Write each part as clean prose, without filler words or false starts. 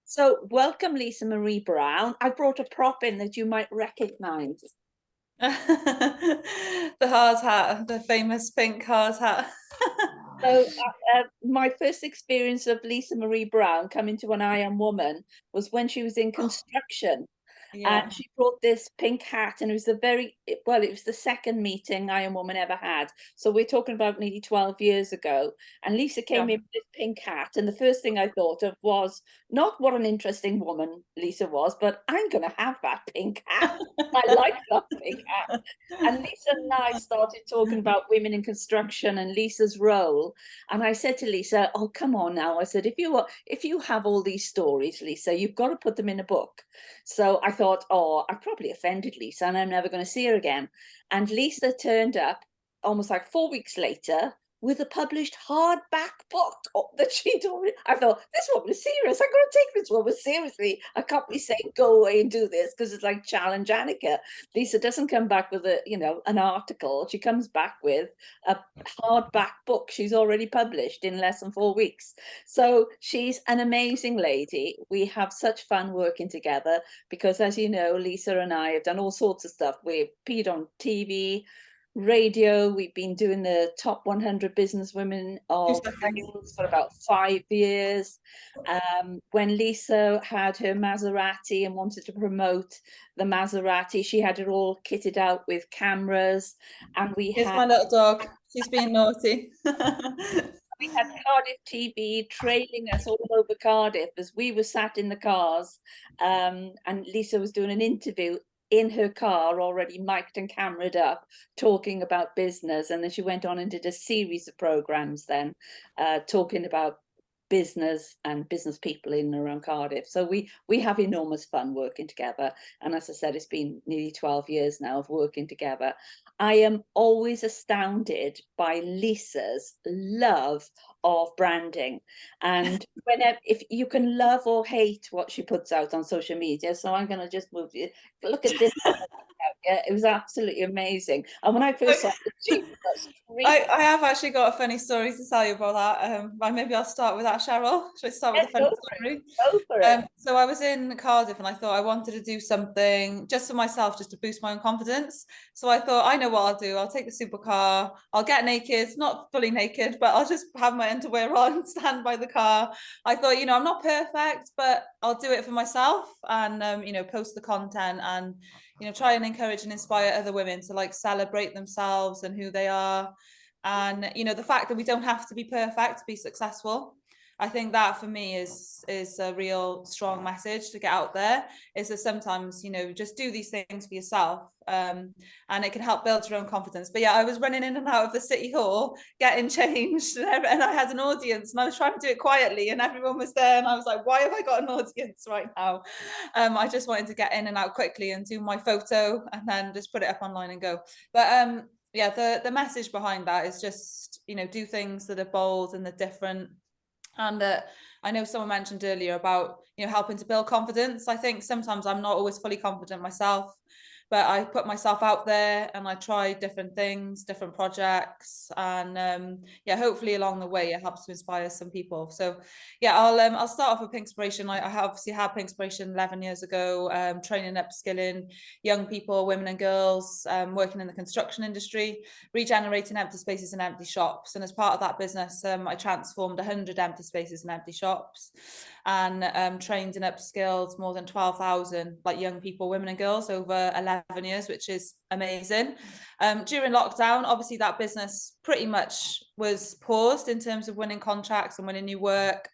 So welcome, Lisa Marie Brown. I brought a prop in that you might recognize. The hard hat, the famous pink hard hat. So my first experience of Lisa Marie Brown coming to an I Am Woman was when she was in construction. Yeah. And she brought this pink hat, and it was it was the second meeting I Am Woman ever had. So we're talking about nearly 12 years ago. And Lisa came Yeah. in with this pink hat, and the first thing I thought of was not what an interesting woman Lisa was, but I'm going to have that pink hat. I like that pink hat. And Lisa and I started talking about women in construction and Lisa's role. And I said to Lisa, "Oh, come on now." I said, if you have all these stories, Lisa, you've got to put them in a book." So I thought, oh, I've probably offended Lisa and I'm never going to see her again. And Lisa turned up almost like 4 weeks later with a published hardback book that she'd already. I thought, this woman is serious. I'm going to take this woman seriously. I can't be saying, go away and do this, because it's like challenge Annika. Lisa doesn't come back with an article. She comes back with a hardback book she's already published in less than 4 weeks. So she's an amazing lady. We have such fun working together because, as you know, Lisa and I have done all sorts of stuff. We've appeared on TV, radio. We've been doing the top 100 business women Two of seconds. Wales for about 5 years. When Lisa had her Maserati and wanted to promote the Maserati, she had it all kitted out with cameras, and Here's my little dog. She's being naughty. we had Cardiff TV trailing us all over Cardiff as we were sat in the cars, and Lisa was doing an interview in her car, already mic'd and camered up, talking about business. And then she went on and did a series of programs then, talking about business and business people in and around Cardiff. So we have enormous fun working together. And as I said, it's been nearly 12 years now of working together. I am always astounded by Lisa's love of branding, and whenever, if you can love or hate what she puts out on social media. So I'm going to just move you. Look at this. Yeah, it was absolutely amazing. And when I first saw the Jeep, I have actually got a funny story to tell you about that. Maybe I'll start with that, Cheryl. Should I start with a funny story? Go for it. So I was in Cardiff and I thought I wanted to do something just for myself, just to boost my own confidence. So I thought, I know what I'll do. I'll take the supercar. I'll get naked, not fully naked, but I'll just have my underwear on, stand by the car. I thought, I'm not perfect, but I'll do it for myself and, post the content and, try and encourage and inspire other women to like celebrate themselves and who they are. And, the fact that we don't have to be perfect to be successful. I think that for me is a real strong message to get out there, is that sometimes, just do these things for yourself, and it can help build your own confidence. But yeah, I was running in and out of the city hall getting changed, and I had an audience and I was trying to do it quietly and everyone was there and I was like, why have I got an audience right now? I just wanted to get in and out quickly and do my photo and then just put it up online and go. But yeah, the message behind that is just, do things that are bold and they're different. And I know someone mentioned earlier about, helping to build confidence. I think sometimes I'm not always fully confident myself, but I put myself out there and I try different things, different projects, and yeah, hopefully along the way it helps to inspire some people. So yeah, I'll start off with Pinkspiration. I obviously had Pinkspiration 11 years ago, training, upskilling young people, women and girls, working in the construction industry, regenerating empty spaces and empty shops. And as part of that business, I transformed 100 empty spaces and empty shops, and trained and upskilled more than 12,000 like young people, women and girls over 11 years, which is amazing. During lockdown, obviously that business pretty much was paused in terms of winning contracts and winning new work.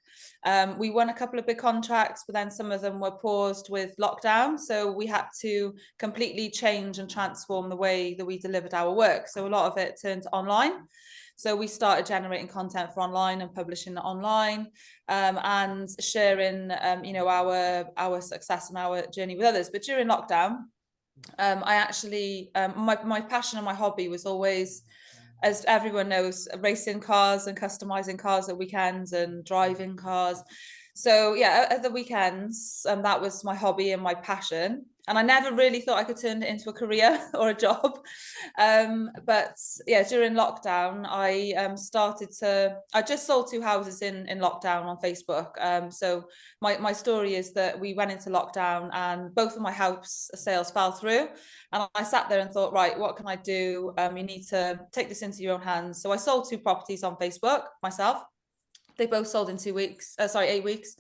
We won a couple of big contracts, but then some of them were paused with lockdown. So we had to completely change and transform the way that we delivered our work. So a lot of it turned online. So we started generating content for online and publishing it online, and sharing, our success and our journey with others. But during lockdown, I actually, my passion and my hobby was always, as everyone knows, racing cars and customizing cars at weekends and driving cars. So yeah, at the weekends, that was my hobby and my passion. And I never really thought I could turn it into a career or a job. But yeah, during lockdown, I just sold 2 houses in lockdown on Facebook. So my story is that we went into lockdown and both of my house sales fell through. And I sat there and thought, right, what can I do? You need to take this into your own hands. So I sold 2 properties on Facebook myself. They both sold in 8 weeks.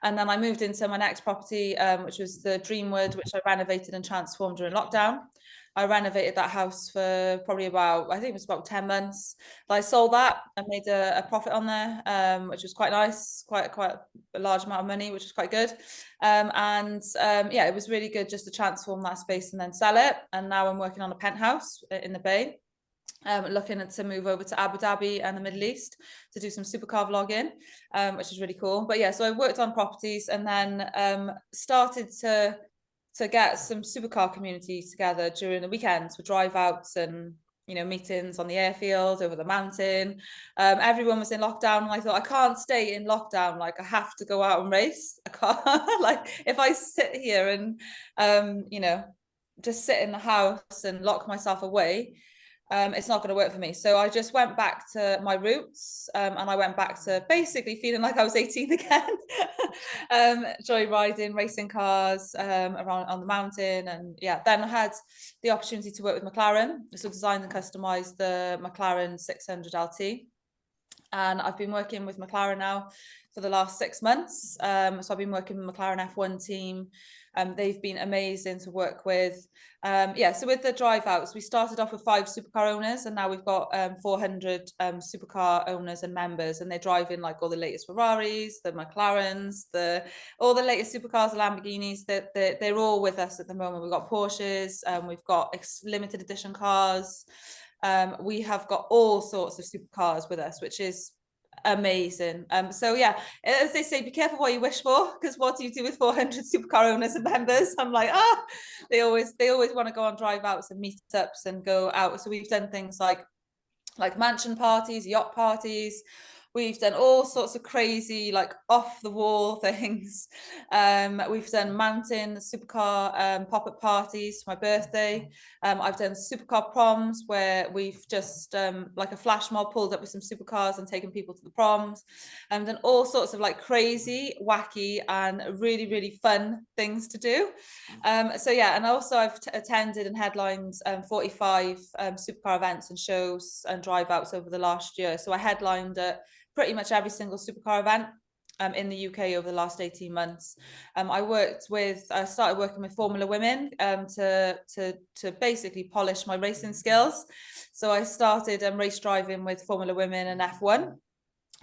And then I moved into my next property, which was the Dreamwood, which I renovated and transformed during lockdown. I renovated that house for probably about, I think it was about 10 months. But I sold that and made a profit on there, which was quite nice, quite a large amount of money, which was quite good. Yeah, it was really good just to transform that space and then sell it. And now I'm working on a penthouse in the Bay. Looking to move over to Abu Dhabi and the Middle East to do some supercar vlogging, which is really cool. But yeah, so I worked on properties and then started to get some supercar communities together during the weekends for drive outs and meetings on the airfield, over the mountain. Everyone was in lockdown and I thought, I can't stay in lockdown, like I have to go out and race. I can't like if I sit here and just sit in the house and lock myself away, it's not going to work for me. So I just went back to my roots, and I went back to basically feeling like I was 18 again. Joy riding, racing cars around on the mountain. And yeah, then I had the opportunity to work with McLaren. So designed and customized the McLaren 600 LT. And I've been working with McLaren now for the last 6 months. So I've been working with the McLaren F1 team. They've been amazing to work with. Yeah, so with the drive outs, we started off with 5 supercar owners, and now we've got 400 supercar owners and members, and they're driving like all the latest Ferraris, the McLarens, all the latest supercars, the Lamborghinis. They're all with us at the moment. We've got Porsches, we've got limited edition cars. We have got all sorts of supercars with us, which is amazing. So yeah, as they say, be careful what you wish for, because what do you do with 400 supercar owners and members? I'm like, they always want to go on drive outs and meetups and go out. So we've done things like mansion parties, yacht parties. We've done all sorts of crazy, like off the wall things. We've done mountain supercar pop-up parties for my birthday. I've done supercar proms where we've just like a flash mob pulled up with some supercars and taken people to the proms, and done all sorts of like crazy, wacky, and really, really fun things to do. So yeah, and also I've attended and headlined 45 supercar events and shows and drive outs over the last year. So I headlined at pretty much every single supercar event in the UK over the last 18 months. I started working with Formula Women to basically polish my racing skills. So I started race driving with Formula Women and F1.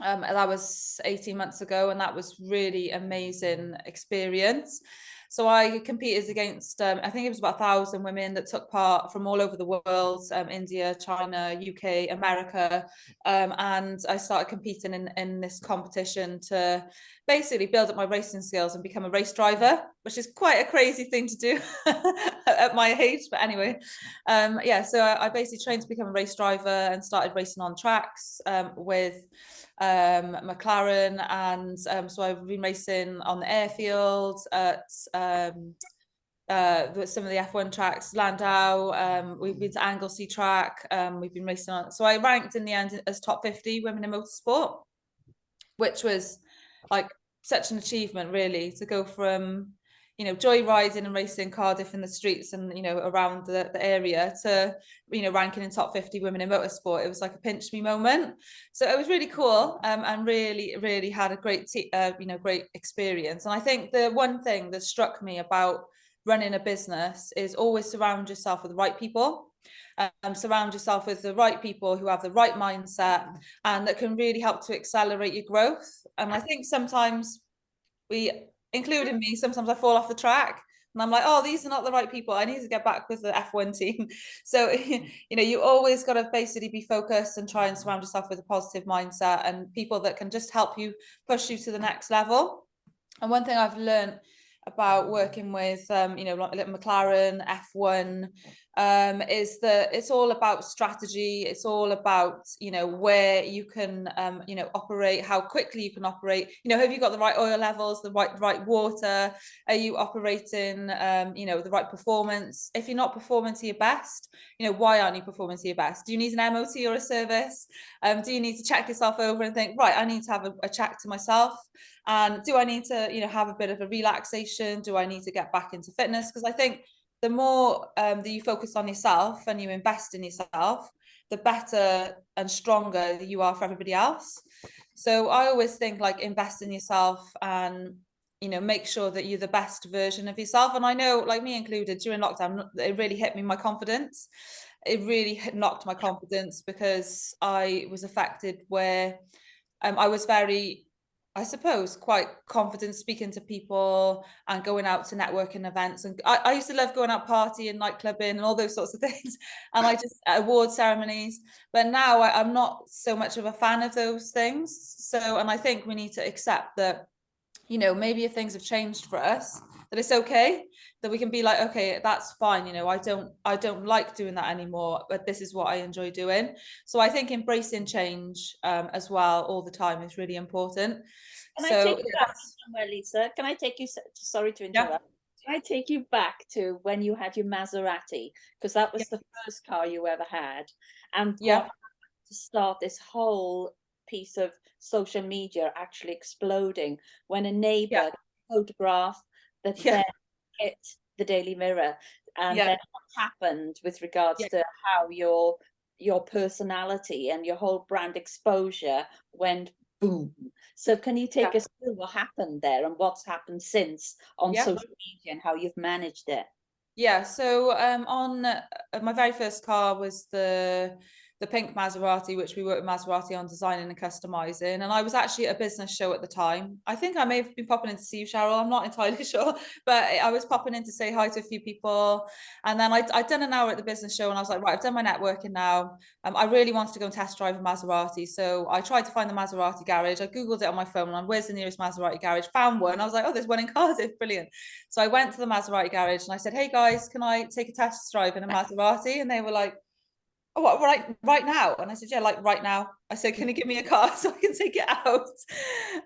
That was 18 months ago, and that was really amazing experience. So I competed against, I think it was about 1,000 women that took part from all over the world, India, China, UK, America. And I started competing in this competition to basically build up my racing skills and become a race driver, which is quite a crazy thing to do at my age. But anyway, yeah, so I basically trained to become a race driver and started racing on tracks with McLaren, and so I've been racing on the airfield at some of the F1 tracks, Landau. We've been to Anglesey track. We've been racing on. So I ranked in the end as top 50 women in motorsport, which was like such an achievement, really, to go from joy riding and racing Cardiff in the streets and around the area to ranking in top 50 women in motorsport. It was like a pinch me moment. So it was really cool, and really had a great great experience. And I think the one thing that struck me about running a business is always surround yourself with the right people. Surround yourself with the right people who have the right mindset and that can really help to accelerate your growth. And I think sometimes including me, sometimes I fall off the track and I'm like, oh, these are not the right people. I need to get back with the F1 team. So, you always got to basically be focused and try and surround yourself with a positive mindset and people that can just help you push you to the next level. And one thing I've learned about working with, like McLaren, F1, is that it's all about strategy. It's all about, where you can, operate, how quickly you can operate. Have you got the right oil levels, the right water? Are you operating, the right performance? If you're not performing to your best, why aren't you performing to your best? Do you need an MOT or a service? Do you need to check yourself over and think, right, I need to have a check to myself? And do I need to, have a bit of a relaxation? Do I need to get back into fitness? Because I think the more that you focus on yourself and you invest in yourself, the better and stronger you are for everybody else. So I always think, like, invest in yourself and, make sure that you're the best version of yourself. And I know, like me included, during lockdown, it really hit me, my confidence. It really knocked my confidence, because I was affected where I was very, I suppose, quite confident speaking to people and going out to networking events. And I used to love going out partying, nightclubbing, and all those sorts of things. And I just, award ceremonies. But now I'm not so much of a fan of those things. So, and I think we need to accept that, maybe if things have changed for us, that it's okay, that we can be like, okay, that's fine. I don't like doing that anymore, but this is what I enjoy doing. So I think embracing change, as well, all the time, is really important. Can I So take you back somewhere, Lisa? Can I take you, sorry to yeah, interrupt. Can I take you back to when you had your Maserati? Because that yeah, was the first car you ever had. And what yeah, to start this whole piece of social media actually exploding when a yeah, neighbor photograph that yeah, then hit the Daily Mirror, and yeah, then what happened with regards yeah, to how your personality and your whole brand exposure went boom. So can you take yeah, us through what happened there and what's happened since on yeah. social media and how you've managed it? Yeah, so on my very first car was the pink Maserati, which we worked with Maserati on designing and customizing. And I was actually at a business show at the time. I think I may have been popping in to see you, Cheryl. I'm not entirely sure, but I was popping in to say hi to a few people. And then I'd done an hour at the business show, and I was like, right, I've done my networking now. I really wanted to go and test drive a Maserati. So I tried to find the Maserati garage. I Googled it on my phone, and where's the nearest Maserati garage? Found one. I was like, oh, there's one in Cardiff. Brilliant. So I went to the Maserati garage and I said, hey guys, can I take a test drive in a Maserati? And they were like, oh, what, right now? And I said, yeah, like right now. I said, can you give me a car so I can take it out?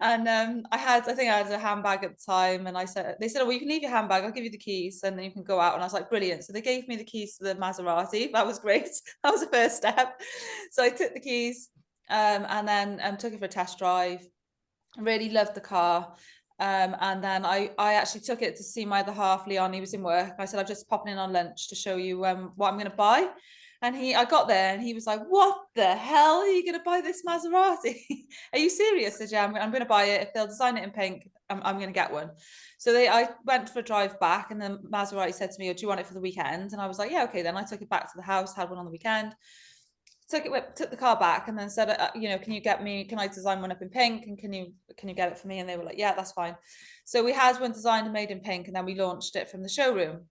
And I think I had a handbag at the time. And they said, oh, well, you can leave your handbag. I'll give you the keys and then you can go out. And I was like, brilliant. So they gave me the keys to the Maserati. That was great. That was the first step. So I took the keys, and then took it for a test drive. Really loved the car. And then I actually took it to see my other half, Leon. He was in work. I said, I'm just popping in on lunch to show you what I'm going to buy. And I got there and he was like, what the hell are you going to buy this Maserati? Are you serious? I said, yeah, I'm going to buy it. If they'll design it in pink, I'm going to get one. So I went for a drive back, and then Maserati said to me, oh, do you want it for the weekend? And I was like, yeah, okay. Then I took it back to the house, had one on the weekend. Took the car back, and then said, can I design one up in pink, and can you get it for me? And they were like, yeah, that's fine. So we had one designed and made in pink, and then we launched it from the showroom,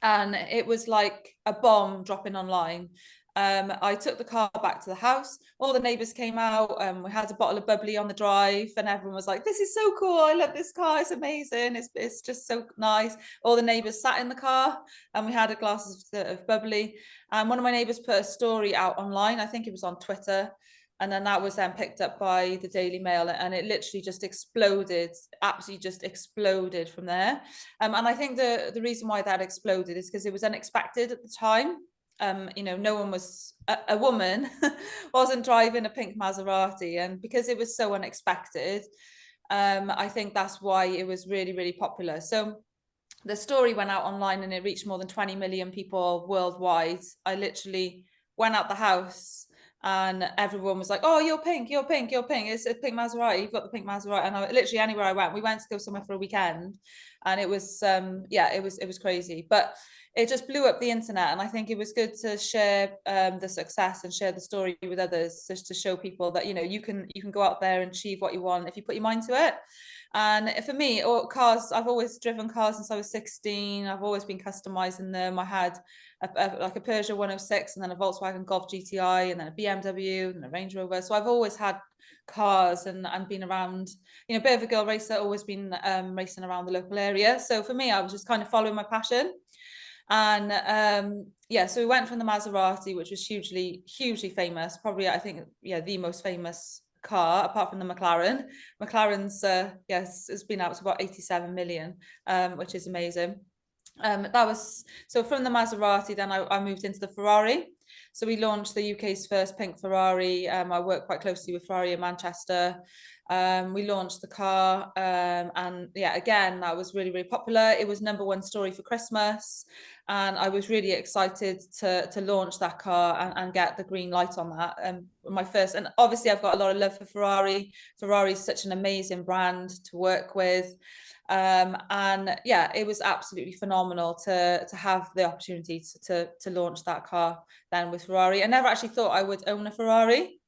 and it was like a bomb dropping online. I took the car back to the house. All the neighbors came out. We had a bottle of bubbly on the drive, and everyone was like, "This is so cool! I love this car. It's amazing. It's just so nice." All the neighbors sat in the car, and we had a glass of bubbly. And one of my neighbors put a story out online. I think it was on Twitter. And then that was then picked up by the Daily Mail, and it literally just exploded, absolutely just exploded from there. And I think the reason why that exploded is because it was unexpected at the time. No one was, a woman wasn't driving a pink Maserati, and because it was so unexpected, I think that's why it was really, really popular. So the story went out online and it reached more than 20 million people worldwide. I literally went out the house and everyone was like, oh, you're pink, you're pink, you're pink. It's a pink Maserati. You've got the pink Maserati. And literally anywhere I went, we went to go somewhere for a weekend, and it was, it was crazy. But it just blew up the internet, and I think it was good to share the success and share the story with others, just to show people that you can go out there and achieve what you want if you put your mind to it. And for me, cars, I've always driven cars since I was 16. I've always been customizing them. I had like a Peugeot 106, and then a Volkswagen Golf GTI, and then a BMW and a Range Rover. So I've always had cars and been around, a bit of a girl racer, always been racing around the local area. So for me, I was just kind of following my passion. And yeah, so we went from the Maserati, which was hugely famous, probably I think the most famous car apart from the McLaren. McLaren's yes, it's been out to about 87 million, which is amazing. That was so from the Maserati, then I moved into the Ferrari. So we launched the UK's first pink Ferrari. I work quite closely with Ferrari in Manchester. We launched the car, and yeah, again, that was really popular. It was #1 story for Christmas, and I was really excited to launch that car and get the green light on that. My first, and obviously I've got a lot of love for Ferrari. Ferrari is such an amazing brand to work with. And yeah, it was absolutely phenomenal to have the opportunity to launch that car then with Ferrari. I never actually thought I would own a Ferrari,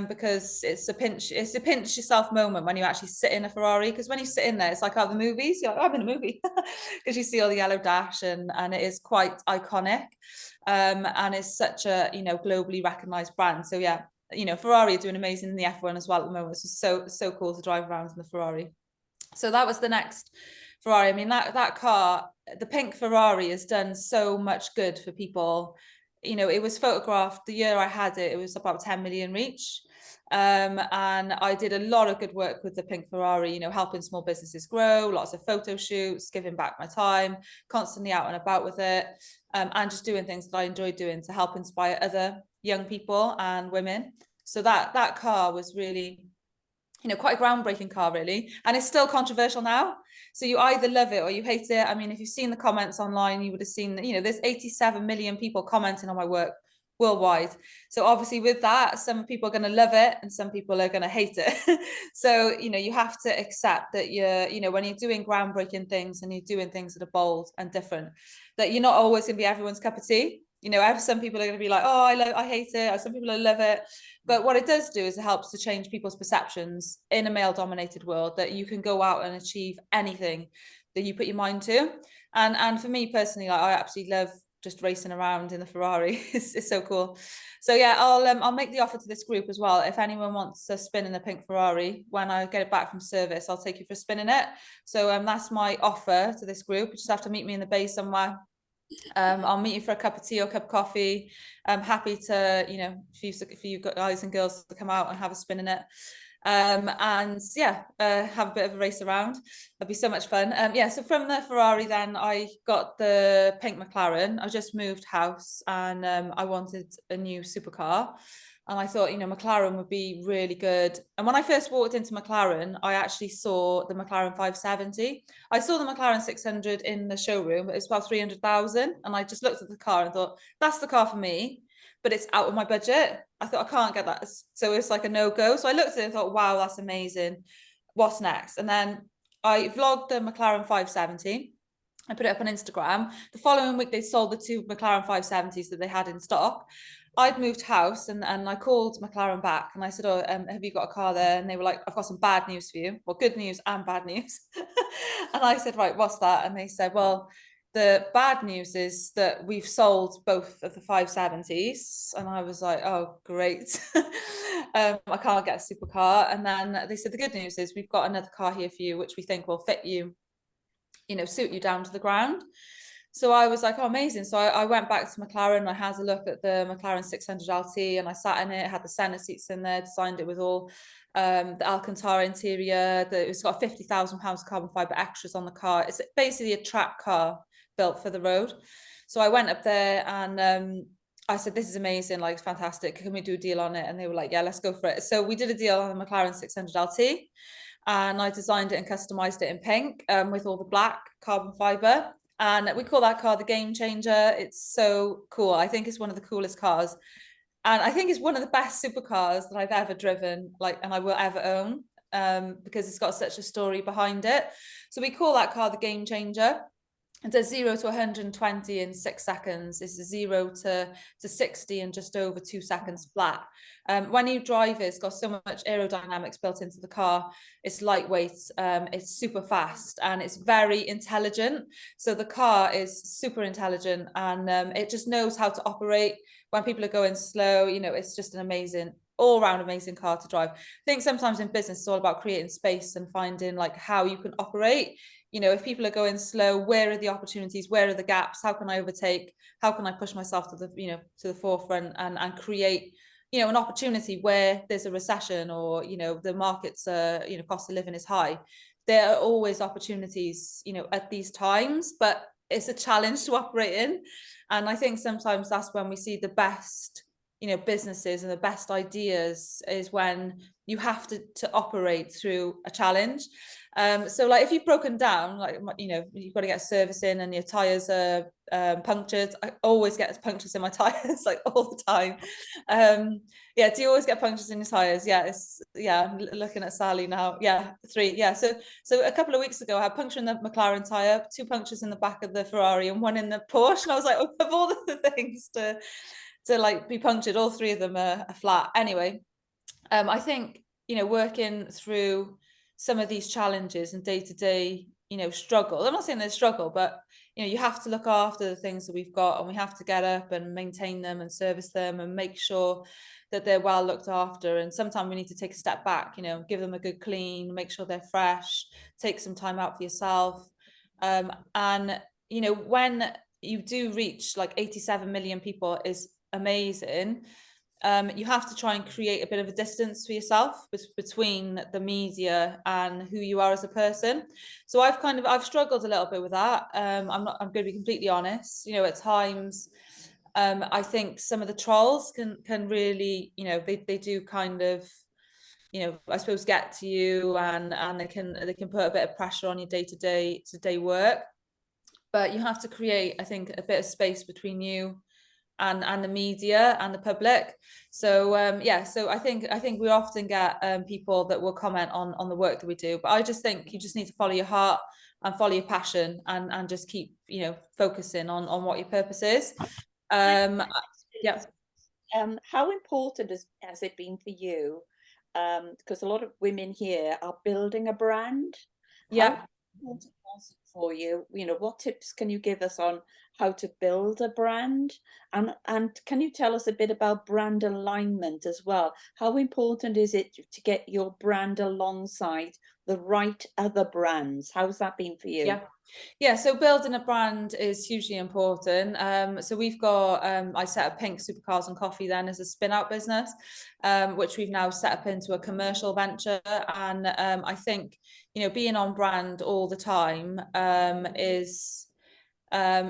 because it's a pinch yourself moment when you actually sit in a Ferrari, because when you sit in there, it's like out of the movies. You're like, oh, I'm in a movie, because you see all the yellow dash, and it is quite iconic, and it's such a globally recognized brand. So yeah, Ferrari are doing amazing in the F1 as well at the moment. It's so cool to drive around in the Ferrari. So that was the next Ferrari. I mean, that car, the pink Ferrari, has done so much good for people. It was photographed the year I had it. It was about 10 million reach. And I did a lot of good work with the pink Ferrari, helping small businesses grow, lots of photo shoots, giving back my time, constantly out and about with it, and just doing things that I enjoy doing to help inspire other young people and women. So that car was really quite a groundbreaking car, really. And it's still controversial now. So you either love it or you hate it. I mean, if you've seen the comments online, you would have seen that, there's 87 million people commenting on my work worldwide. So obviously with that, some people are going to love it and some people are going to hate it. So, you have to accept that when you're doing groundbreaking things and you're doing things that are bold and different, that you're not always going to be everyone's cup of tea. Some people are going to be like, oh, I hate it. Or some people love it. But what it does do is it helps to change people's perceptions in a male-dominated world, that you can go out and achieve anything that you put your mind to. And for me personally, I absolutely love just racing around in the Ferrari. It's so cool. So yeah, I'll make the offer to this group as well. If anyone wants to spin in the pink Ferrari, when I get it back from service, I'll take you for a spin in it. So that's my offer to this group. You just have to meet me in the bay somewhere. I'll meet you for a cup of tea or a cup of coffee. I'm happy to, for you guys and girls to come out and have a spin in it. And yeah, have a bit of a race around. It'd be so much fun. Yeah, so from the Ferrari, then I got the pink McLaren. I just moved house, and I wanted a new supercar. And I thought, McLaren would be really good. And when I first walked into McLaren, I actually saw the McLaren 570. I saw the McLaren 600 in the showroom, but it's about 300,000. And I just looked at the car and thought, that's the car for me, but it's out of my budget. I thought, I can't get that. So it's like a no-go. So I looked at it and thought, wow, that's amazing. What's next? And then I vlogged the McLaren 570. I put it up on Instagram. The following week, they sold the 2 McLaren 570s that they had in stock. I'd moved house, and I called McLaren back and I said, oh, have you got a car there? And they were like, I've got some bad news for you. Well, good news and bad news. And I said, right, what's that? And they said, well, the bad news is that we've sold both of the 570s. And I was like, oh, great. I can't get a supercar. And then they said, the good news is we've got another car here for you, which we think will fit you, suit you down to the ground. So I was like, oh, amazing. So I went back to McLaren. I had a look at the McLaren 600 LT, and I sat in it, had the center seats in there, designed it with all the Alcantara interior. It's got 50,000 pounds of carbon fiber extras on the car. It's basically a track car built for the road. So I went up there and I said, this is amazing, like, fantastic. Can we do a deal on it? And they were like, yeah, let's go for it. So we did a deal on the McLaren 600 LT, and I designed it and customized it in pink with all the black carbon fiber. And we call that car the Game Changer. It's so cool. I think it's one of the coolest cars. And I think it's one of the best supercars that I've ever driven, and I will ever own, because it's got such a story behind it. So we call that car the Game Changer. It does 0 to 120 in 6 seconds. It's 0 to 60 in just over 2 seconds flat. When you drive it, it's got so much aerodynamics built into the car. It's lightweight, it's super fast, and it's very intelligent. So the car is super intelligent, and it just knows how to operate when people are going slow. It's just an all round amazing car to drive. I think sometimes in business it's all about creating space and finding like how you can operate. You know, if people are going slow, where are the opportunities? Where are the gaps? How can I overtake? How can I push myself to the, you know, to the forefront and create, you know, an opportunity where there's a recession or, you know, the markets you know, cost of living is high. There are always opportunities, you know, at these times, but it's a challenge to operate in. And I think sometimes that's when we see the best, you know, businesses and the best ideas is when you have to operate through a challenge. So like if you've broken down, like, you know, you've got to get service in and your tires are punctured. I always get punctures in my tires, like all the time. Yeah, do you always get punctures in your tires? Yeah, looking at Sally now. Yeah, 3. Yeah, so a couple of weeks ago I had puncture in the McLaren tire, 2 punctures in the back of the Ferrari and 1 in the Porsche. And I was like, of all the things to like be punctured, all 3 of them are flat. Anyway, I think, you know, working through some of these challenges and day-to-day, you know, struggle. I'm not saying there's struggle, but, you know, you have to look after the things that we've got, and we have to get up and maintain them and service them and make sure that they're well looked after. And sometimes we need to take a step back, you know, give them a good clean, make sure they're fresh, take some time out for yourself. And, you know, when you do reach like 87 million people is amazing. You have to try and create a bit of a distance for yourself between the media and who you are as a person. So I've struggled a little bit with that. I'm going to be completely honest. You know, at times, I think some of the trolls can really, you know, they do kind of, you know, I suppose get to you, and they can put a bit of pressure on your day-to-day work. But you have to create, I think, a bit of space between you and the media and the public. So so I think we often get people that will comment on the work that we do, but I just think you just need to follow your heart and follow your passion and just keep, you know, focusing on what your purpose is. Yeah. How important has it been for you? Because a lot of women here are building a brand. How Yeah. important was it for you? You know, what tips can you give us on how to build a brand? And can you tell us a bit about brand alignment as well? How important is it to get your brand alongside the right other brands? How's that been for you? Yeah. Yeah, so building a brand is hugely important. So we've got, I set up Pink Supercars and Coffee then as a spin out business, which we've now set up into a commercial venture. And I think, you know, being on brand all the time is I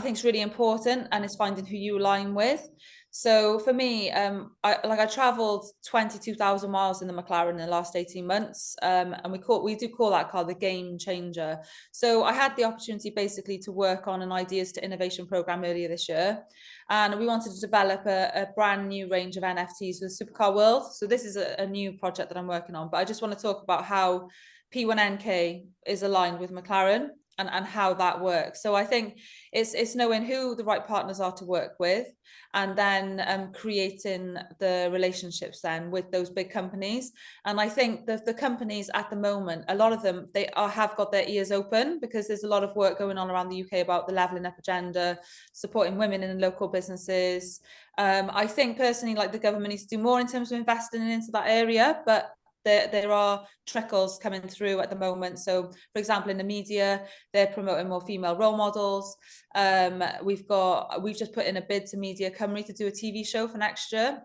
think it's really important, and it's finding who you align with. So for me, I traveled 22,000 miles in the McLaren in the last 18 months. And we do call that car the game changer. So I had the opportunity basically to work on an ideas to innovation program earlier this year. And we wanted to develop a brand new range of NFTs for the supercar world. So this is a new project that I'm working on, but I just want to talk about how P1NK is aligned with McLaren and how that works. So I think it's knowing who the right partners are to work with, and then creating the relationships then with those big companies. And I think the companies at the moment, a lot of them, have got their ears open, because there's a lot of work going on around the UK about the levelling up agenda, supporting women in local businesses. I think personally, like, the government needs to do more in terms of investing into that area, but there are trickles coming through at the moment. So, for example, in the media, they're promoting more female role models. We've just put in a bid to Media Cymru to do a TV show for next year.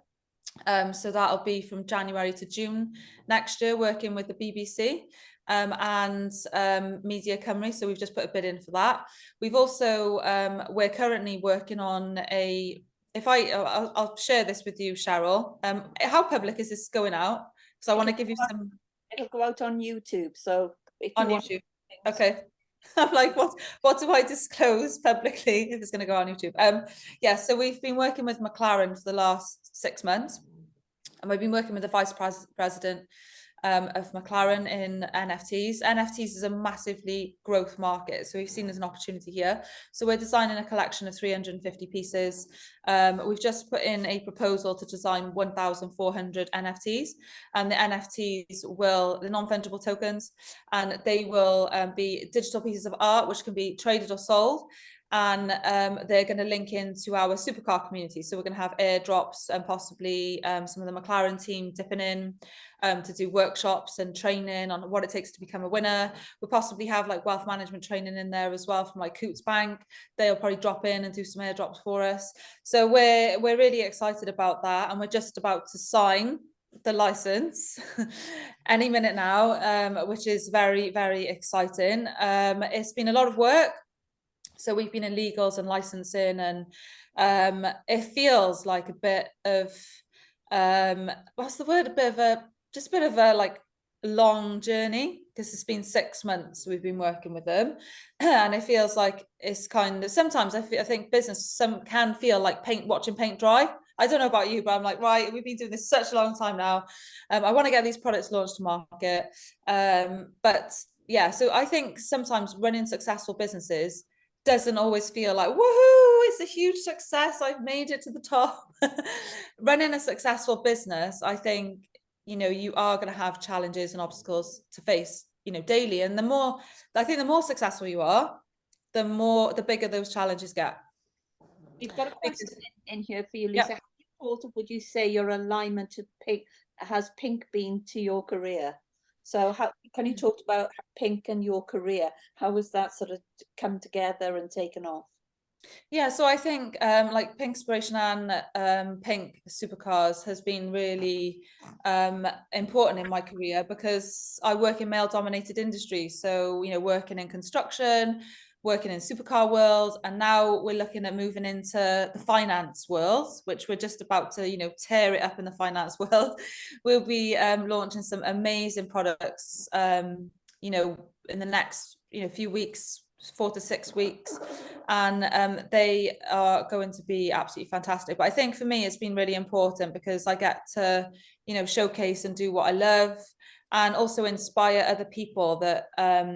So that'll be from January to June next year, working with the BBC and Media Cymru. So we've just put a bid in for that. We've also, we're currently working on I'll share this with you, Cheryl. How public is this going out? So I want to give you some. It'll go out on YouTube. So if you On want YouTube. Okay. I'm like, what do I disclose publicly if it's going to go on YouTube? Yeah, so we've been working with McLaren for the last 6 months, and we've been working with the vice president of McLaren in NFTs. NFTs is a massively growth market, so we've seen there's an opportunity here. So we're designing a collection of 350 pieces. We've just put in a proposal to design 1,400 NFTs, and the NFTs the non-fungible tokens, and they will be digital pieces of art which can be traded or sold. and they're going to link into our supercar community. So we're going to have airdrops and possibly some of the McLaren team dipping in to do workshops and training on what it takes to become a winner. We'll possibly have like wealth management training in there as well from like Coots Bank. They'll probably drop in and do some airdrops for us. So we're really excited about that, and we're just about to sign the license any minute now, which is very, very exciting. It's been a lot of work. So we've been in legals and licensing, and it feels like a bit of what's the word? A bit of a like long journey, because it's been 6 months we've been working with them, and it feels like it's kind of, sometimes I think business can feel like watching paint dry. I don't know about you, but I'm like, right, we've been doing this such a long time now. I want to get these products launched to market, but yeah, so I think sometimes running successful businesses doesn't always feel like, woohoo, it's a huge success, I've made it to the top. Running a successful business, I think, you are going to have challenges and obstacles to face, daily. And the more successful you are, the bigger those challenges get. We've got a question in here for you, Yeah. Lisa. How important would you say your alignment to pink has pink been to your career? So how can you talk about pink and your career? How has that sort of come together and taken off? Yeah, so I think like Pink Inspiration and Pink Supercars has been really important in my career, because I work in male-dominated industries. So, working in construction, working in supercar world, and now we're looking at moving into the finance world, which we're just about to, tear it up in the finance world. We'll be launching some amazing products, in the next, few weeks, 4 to 6 weeks, and they are going to be absolutely fantastic. But I think for me, it's been really important because I get to, showcase and do what I love, and also inspire other people that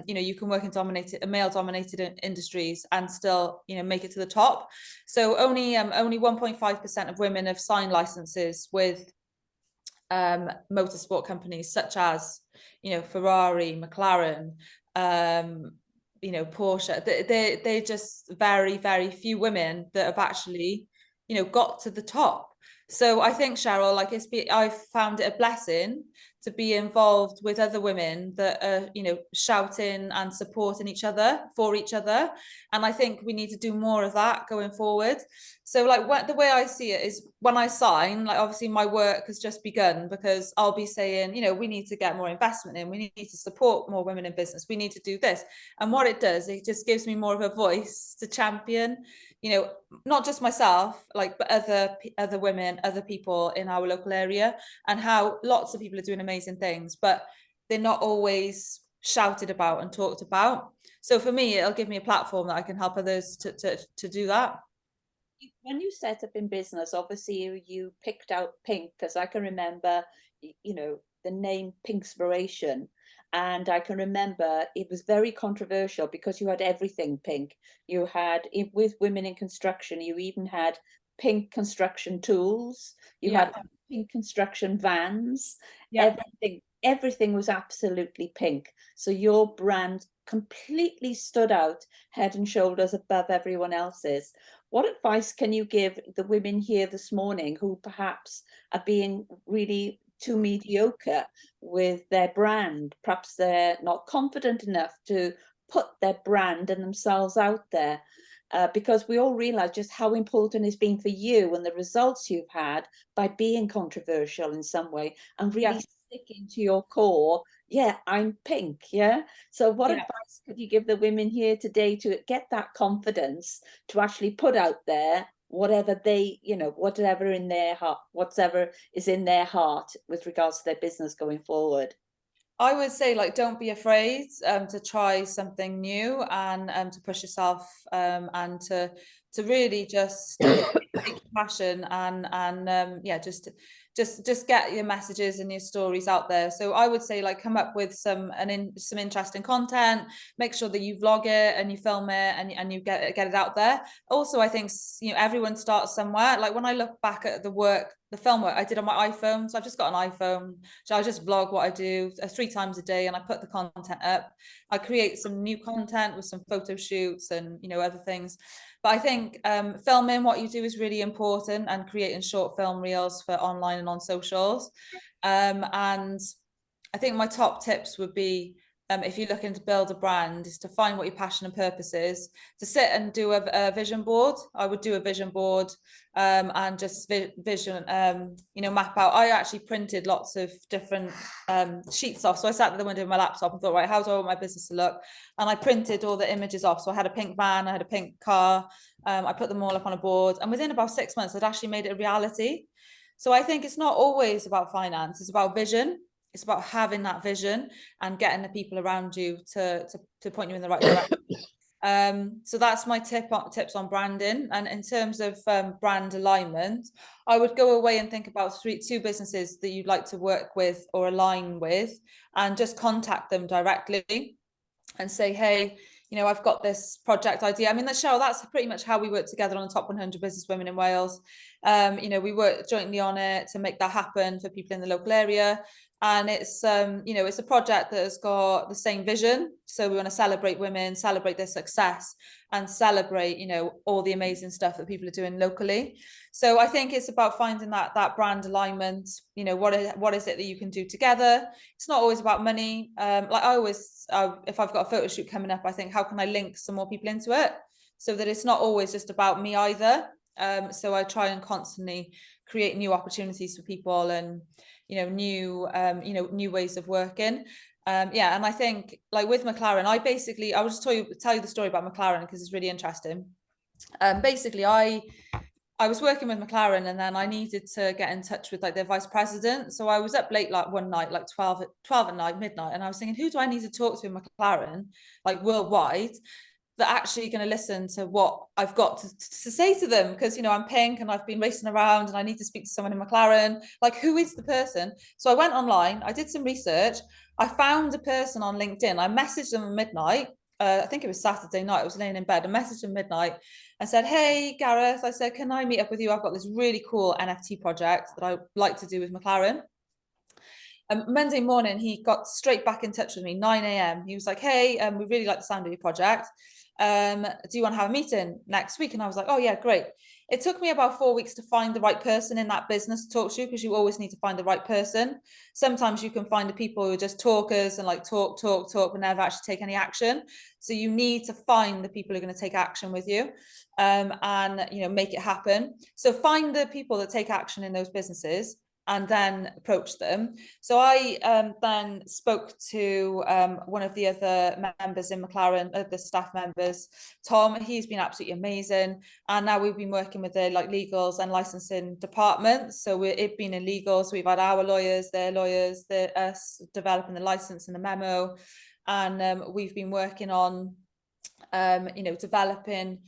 you can work in male-dominated industries and still, make it to the top. So only 1.5% of women have signed licenses with motorsport companies such as, Ferrari, McLaren, Porsche. They're just very, very few women that have actually, got to the top. So I think, Cheryl, like I've found it a blessing to be involved with other women that are, shouting and supporting each other for each other. And I think we need to do more of that going forward. So like the way I see it is, when I sign, like obviously my work has just begun, because I'll be saying, we need to get more investment in, we need to support more women in business, we need to do this. And what it does, it just gives me more of a voice to champion, not just myself, like, but other women, other people in our local area, and how lots of people are doing amazing things, but they're not always shouted about and talked about. So for me, it'll give me a platform that I can help others to do that. When you set up in business, obviously you picked out pink, because I can remember, the name Pinkspiration. And I can remember it was very controversial because you had everything pink. You had, with women in construction, you even had pink construction tools. You Yeah. had pink construction vans. Yeah. Everything was absolutely pink. So your brand completely stood out head and shoulders above everyone else's. What advice can you give the women here this morning who perhaps are being really too mediocre with their brand? Perhaps they're not confident enough to put their brand and themselves out there. Because we all realize just how important it's been for you and the results you've had by being controversial in some way and really sticking to your core. Yeah, I'm pink. Yeah. So what advice could you give the women here today to get that confidence to actually put out there whatever they, whatever in their heart, whatever is in their heart with regards to their business going forward? I would say, like, don't be afraid to try something new, and to push yourself, and to really just take your passion and just just get your messages and your stories out there. So I would say, like, come up with some interesting content, make sure that you vlog it and you film it and you get it out there. Also, I think, you know, everyone starts somewhere. Like when I look back at the film work I did on my iPhone, so I've just got an iPhone, so I just vlog what I do 3 times a day and I put the content up. I create some new content with some photo shoots and, you know, other things. But I think filming what you do is really important, and creating short film reels for online and on socials. And I think my top tips would be, if you're looking to build a brand, is to find what your passion and purpose is, to sit and do a vision board. I would do a vision board, and just vision, you know, map out. I actually printed lots of different sheets off. So I sat at the window of my laptop and thought, right, how do I want my business to look? And I printed all the images off. So I had a pink van, I had a pink car. I put them all up on a board, and within about 6 months, I'd actually made it a reality. So I think it's not always about finance, it's about vision. It's about having that vision and getting the people around you to point you in the right direction. So that's my tips on branding. And in terms of brand alignment, I would go away and think about 2 businesses that you'd like to work with or align with, and just contact them directly and say, hey, you know, I've got this project idea. I mean, Cheryl, that's pretty much how we work together on the top 100 business women in Wales. You know, we work jointly on it to make that happen for people in the local area. And it's, you know, it's a project that has got the same vision. So we want to celebrate women, celebrate their success, and celebrate, you know, all the amazing stuff that people are doing locally. So I think it's about finding that brand alignment. You know, what is it that you can do together? It's not always about money. Like I always, if I've got a photo shoot coming up, I think, how can I link some more people into it, so that it's not always just about me either. So I try and constantly create new opportunities for people, and, you know, new ways of working. Yeah, and I think, like with McLaren, I will just tell you the story about McLaren because it's really interesting. Basically, I was working with McLaren, and then I needed to get in touch with like their vice president. So I was up late, like one night, like 12 at night, midnight, and I was thinking, who do I need to talk to in McLaren, like worldwide, that actually going to listen to what I've got to say to them? Because, you know, I'm pink and I've been racing around and I need to speak to someone in McLaren. Like, who is the person? So I went online, I did some research, I found a person on LinkedIn, I messaged them at midnight. I think it was Saturday night, I was laying in bed, I messaged them midnight. I said, hey, Gareth, I said, can I meet up with you? I've got this really cool NFT project that I like to do with McLaren. Monday morning, he got straight back in touch with me, 9 a.m. He was like, hey, we really like the sound of your project. Do you want to have a meeting next week? And I was like, oh yeah, great. It took me about 4 weeks to find the right person in that business to talk to, because you always need to find the right person. Sometimes you can find the people who are just talkers and like talk, but never actually take any action. So you need to find the people who are going to take action with you, and, you know, make it happen. So find the people that take action in those businesses and then approach them. So I then spoke to one of the other members in McLaren, the staff members, Tom. He's been absolutely amazing, and now we've been working with the like legals and licensing departments. So it's been in legals. We've had our lawyers, their lawyers, us developing the license and the memo, and we've been working on, you know, developing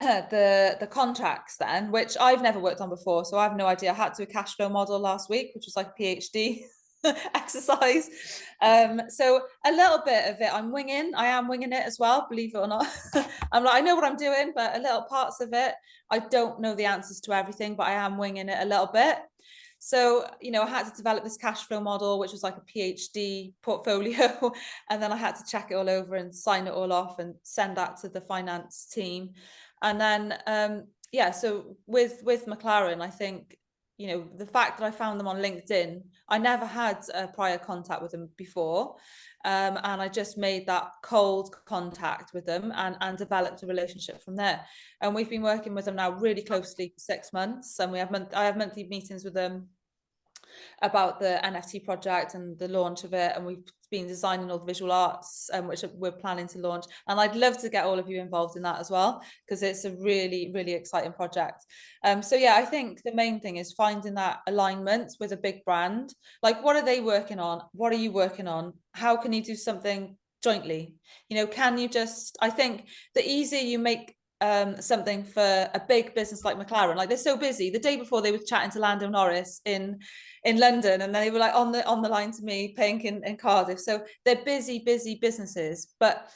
the contracts then, which I've never worked on before, so I have no idea. I had to do a cash flow model last week, which was like a PhD exercise. So a little bit of it I am winging it as well, believe it or not. I'm like, I know what I'm doing, but a little parts of it, I don't know the answers to everything, but I am winging it a little bit. So, you know, I had to develop this cash flow model, which was like a PhD portfolio. And then I had to check it all over and sign it all off and send that to the finance team. And then, yeah, so with McLaren, I think, you know, the fact that I found them on LinkedIn, I never had a prior contact with them before. And I just made that cold contact with them and developed a relationship from there. And we've been working with them now really closely for 6 months. And I have monthly meetings with them about the NFT project and the launch of it, and we've been designing all the visual arts, which we're planning to launch. And I'd love to get all of you involved in that as well, because it's a really, really exciting project. So yeah, I think the main thing is finding that alignment with a big brand. Like, what are they working on? What are you working on? How can you do something jointly? You know, can you just, I think the easier you make something for a big business like McLaren, like they're so busy. The day before, they were chatting to Lando Norris in in London, and they were like on the line to me, Pink in Cardiff. So they're busy businesses, but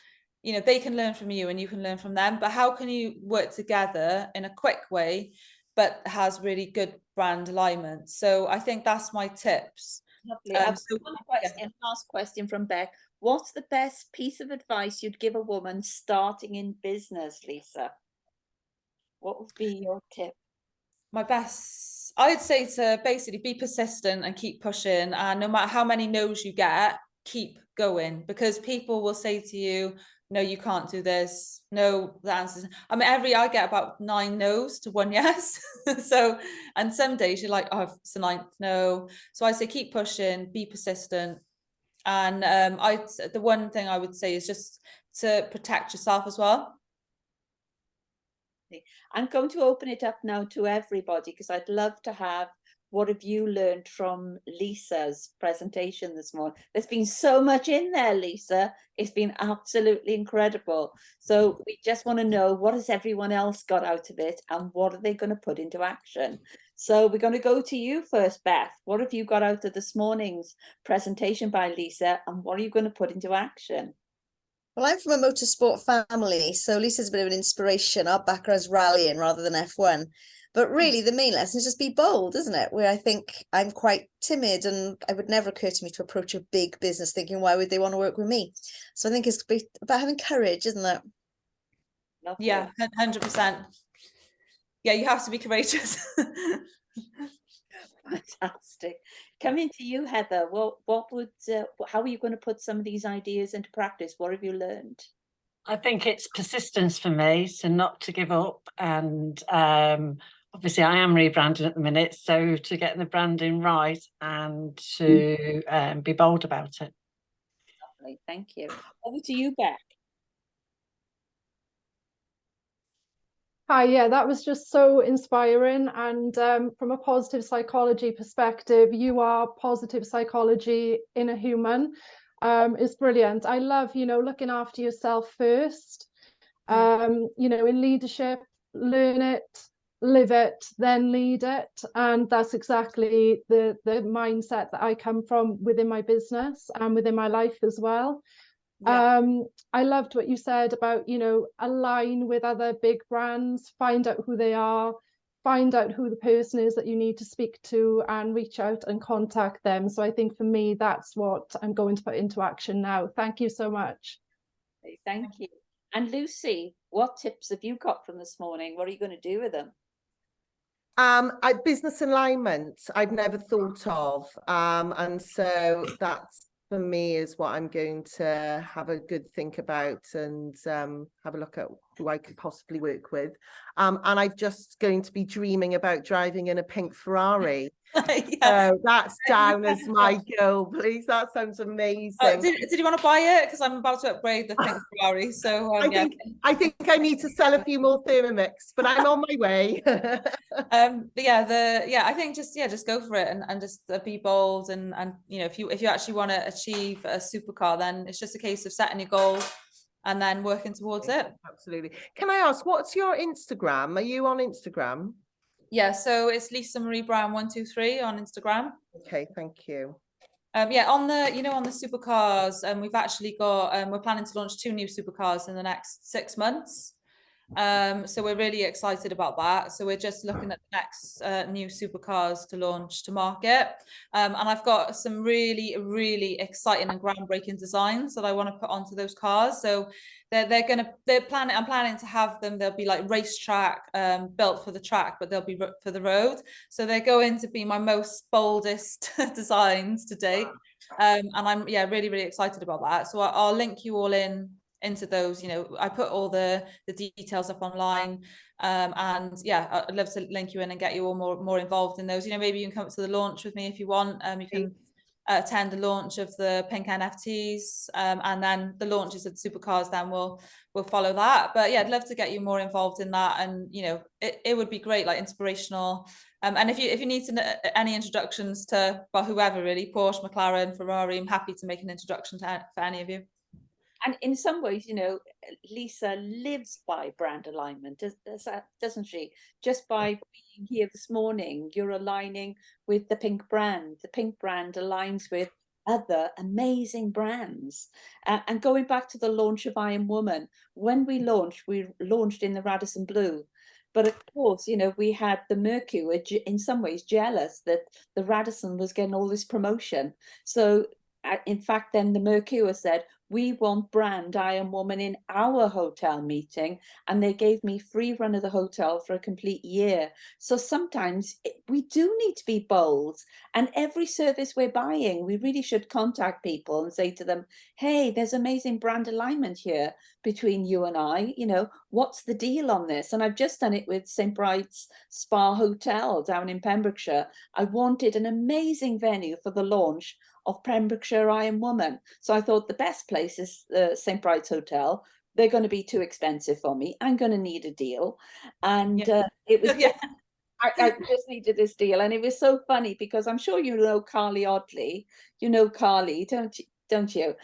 you know, they can learn from you and you can learn from them. But how can you work together in a quick way, but has really good brand alignment? So I think that's my tips. Lovely. I've So got one yeah. question, last question from Beck. What's the best piece of advice you'd give a woman starting in business, Lisa? What would be your tip? My best, I'd say to basically be persistent and keep pushing, and no matter how many no's you get, keep going, because people will say to you, no, you can't do this, no, the answers, I mean, I get about 9 no's to 1 yes. So, and some days you're like, oh, it's the 9th no. So I say keep pushing, be persistent. And the one thing I would say is just to protect yourself as well. I'm going to open it up now to everybody because I'd love to have what have you learned from Lisa's presentation this morning. There's been so much in there, Lisa. It's been absolutely incredible. So we just want to know, what has everyone else got out of it and what are they going to put into action? So we're going to go to you first, Beth. What have you got out of this morning's presentation by Lisa and what are you going to put into action? Well, I'm from a motorsport family, so Lisa's a bit of an inspiration. Our background's rallying rather than F1. But really, the main lesson is just be bold, isn't it? Where I think I'm quite timid and it would never occur to me to approach a big business thinking, why would they want to work with me? So I think it's about having courage, isn't it? Lovely. Yeah, 100%. Yeah, you have to be courageous. Fantastic. Coming to you, Heather, how are you going to put some of these ideas into practice? What have you learned? I think it's persistence for me, so not to give up. And obviously I am rebranding at the minute, so to get the branding right and to be bold about it. Lovely, thank you. Over to you, Beck. Hi, yeah, that was just so inspiring. And from a positive psychology perspective, you are positive psychology in a human. It's brilliant. I love, looking after yourself first. In leadership, learn it, live it, then lead it. And that's exactly the mindset that I come from within my business and within my life as well. Yeah. I loved what you said about, align with other big brands, find out who they are, find out who the person is that you need to speak to and reach out and contact them. So I think for me, that's what I'm going to put into action now. Thank you so much. Thank you. And Lucy, what tips have you got from this morning? What are you going to do with them? Business alignment, I'd never thought of. And so that's, for me, is what I'm going to have a good think about and have a look at who I could possibly work with. And I'm just going to be dreaming about driving in a pink Ferrari. Yeah. So that's down as my goal, please. That sounds amazing. Did you want to buy it? Because I'm about to upgrade the pink Ferrari. So I think I need to sell a few more Thermomix, but I'm on my way. But I think just go for it and just be bold and if you actually want to achieve a supercar, then it's just a case of setting your goals and then working towards it. Absolutely. Can I ask, what's your Instagram? Are you on Instagram? Yeah, so it's Lisa Marie Brown 123 on Instagram. Okay, thank you. On the supercars, we've actually got we're planning to launch 2 new supercars in the next 6 months. So we're really excited about that. So we're just looking at the next new supercars to launch to market. And I've got some really, really exciting and groundbreaking designs that I want to put onto those cars. So I'm planning to have them, they'll be like racetrack, built for the track, but they'll be for the road. So they're going to be my most boldest designs to date. And I'm really, really excited about that. So I'll link you all into those. I put all the details up online, and I'd love to link you in and get you all more involved in those. Maybe you can come up to the launch with me if you want. You can attend the launch of the pink NFTs, and then the launches of the supercars then we'll follow that. But I'd love to get you more involved in that, and it would be great, like inspirational. And if you need to know any introductions to whoever really, Porsche, McLaren, Ferrari, I'm happy to make an introduction for any of you. And in some ways, you know, Lisa lives by brand alignment, doesn't she? Just by being here this morning, you're aligning with the pink brand. The pink brand aligns with other amazing brands. And going back to the launch of I Am Woman, when we launched in the Radisson Blue. But of course, you know, we had the Mercury were in some ways jealous that the Radisson was getting all this promotion. So in fact, then the Mercure said, we want brand I Am Woman in our hotel meeting. And they gave me free run of the hotel for a complete year. So sometimes we do need to be bold. And every service we're buying, we really should contact people and say to them, hey, there's amazing brand alignment here between you and I. You know, what's the deal on this? And I've just done it with St. Bride's Spa Hotel down in Pembrokeshire. I wanted an amazing venue for the launch of Pembrokeshire I Am Woman. So I thought the best place is St. Bride's Hotel. They're going to be too expensive for me. I'm going to need a deal. And it was just, I just needed this deal. And it was so funny because I'm sure you know Carly Audley. You know Carly, don't you?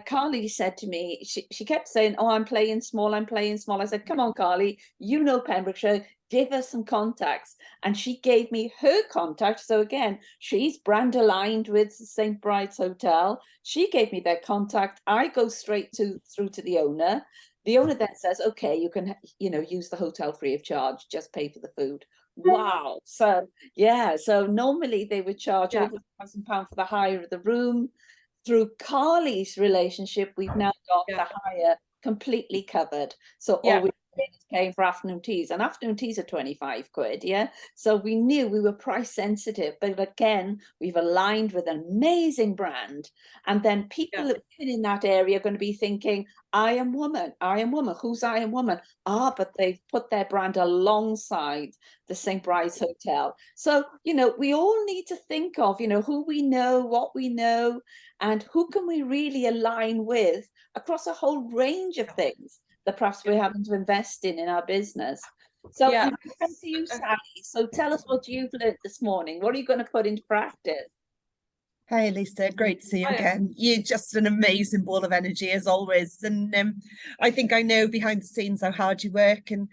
Carly said to me, she kept saying, oh, I'm playing small, I'm playing small. I said, come on, Carly, you know Pembrokeshire, give us some contacts. And she gave me her contact. So again, she's brand aligned with St. Bride's Hotel. She gave me their contact. I go straight through to the owner. The owner then says, okay, you can, you know, use the hotel free of charge, just pay for the food. Wow. So yeah, so normally they would charge over £1,000 for the hire of the room. Through Carly's relationship, we've now got the hire completely covered. So all we is paying for afternoon teas, and afternoon teas are 25 quid. Yeah. So we knew we were price sensitive, but again, we've aligned with an amazing brand. And then people living in that area are going to be thinking, I Am Woman, I Am Woman. Who's I Am Woman? Ah, but they've put their brand alongside the St. Bride's Hotel. So, you know, we all need to think of, you know, who we know, what we know, and who can we really align with across a whole range of things that perhaps we're having to invest in our business. So I'm going to come to you, Sally. So tell us what you've learned this morning. What are you going to put into practice? Hi, Lisa. Great to see you again. You're just an amazing ball of energy as always. And I think I know behind the scenes how hard you work. And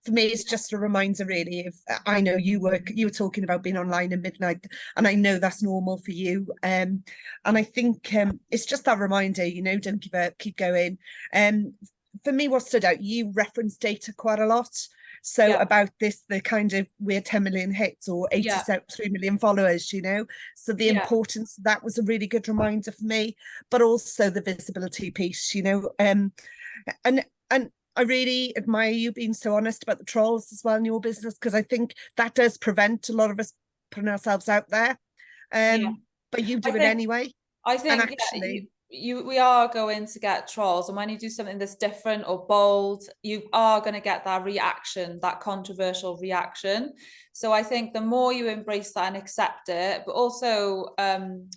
for me, it's just a reminder, really. Of I know you were talking about being online at midnight, and I know that's normal for you. And I think it's just that reminder, you know, don't give up, keep going. For me, what stood out, you referenced data quite a lot. So about this, the kind of we're 10 million hits or 83 million followers, you know, so the importance, that was a really good reminder for me, but also the visibility piece, you know, and I really admire you being so honest about the trolls as well in your business, because I think that does prevent a lot of us putting ourselves out there. But you do it anyway. I think and actually, we are going to get trolls, and when you do something that's different or bold, you are going to get that reaction, that controversial reaction. So I think the more you embrace that and accept it, but also